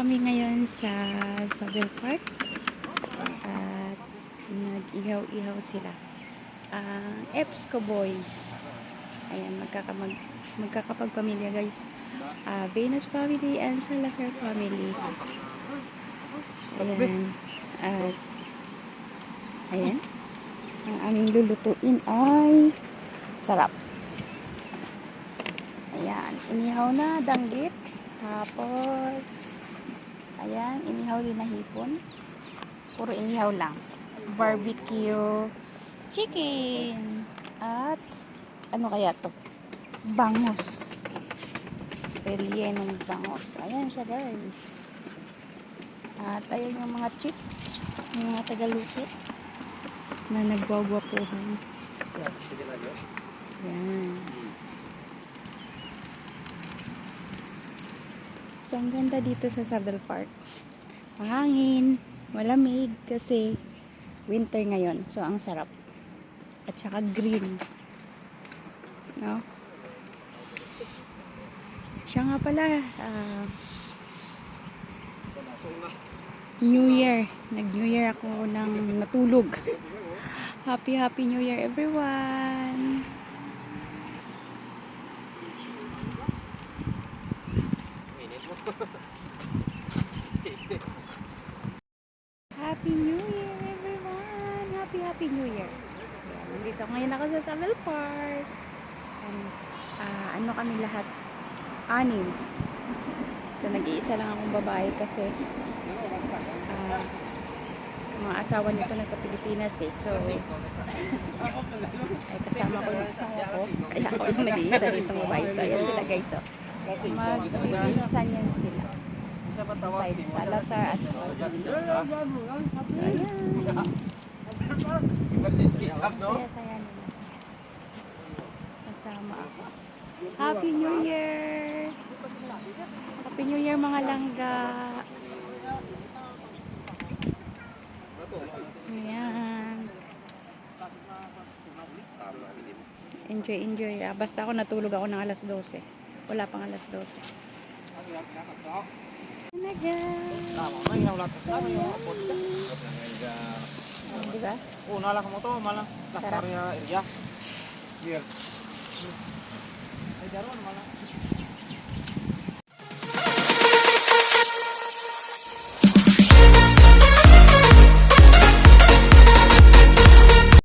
kami ngayon sa Sobel Park at nag-ihaw-ihaw sila. EBSCO boys. Ayan, magkakapagpamilya guys. Venus family and Salazar family. Ayan. At ayan. Ang aming lulutuin ay sarap. Ayan, inihaw na danggit. Tapos ayan, inihaw din na hipon. Puro inihaw lang. Barbecue chicken. At ano kaya to? Bangus. Rellenong bangus. Ayan siya guys. At ayun yung mga chips, yung mga tagaluto na nagwawwapuhan. Ayan. So, ang ganda dito sa Sobel Park. Mahangin, malamig kasi winter ngayon. So, ang sarap. At saka green. No? Siya nga pala, New Year. Nag-New Year ako ng natulog. Happy New Year everyone! Happy New Year everyone! Happy New Year! Ayan, nandito ngayon ako sa Sobel Park. And, ano kami lahat? 6. So nag-iisa lang akong babae kasi mga asawa nito nasa Pilipinas eh. So ay kasama ko yung asawa ko. Kaya ako lang nag-iisa dito babae. So ayan sila guys. So mag-iisan yan sila. Side Salazar at Rodriguez. So ayan. Saya-saya nila. Kasama ako. Happy New Year! Happy New Year mga langga! Ayan. Enjoy. Basta ako natulog ako ng alas 12. Wala pang alas 12. Diba? Nala kamu to malah daftarnya Irja. Biar. Ay, daron malah.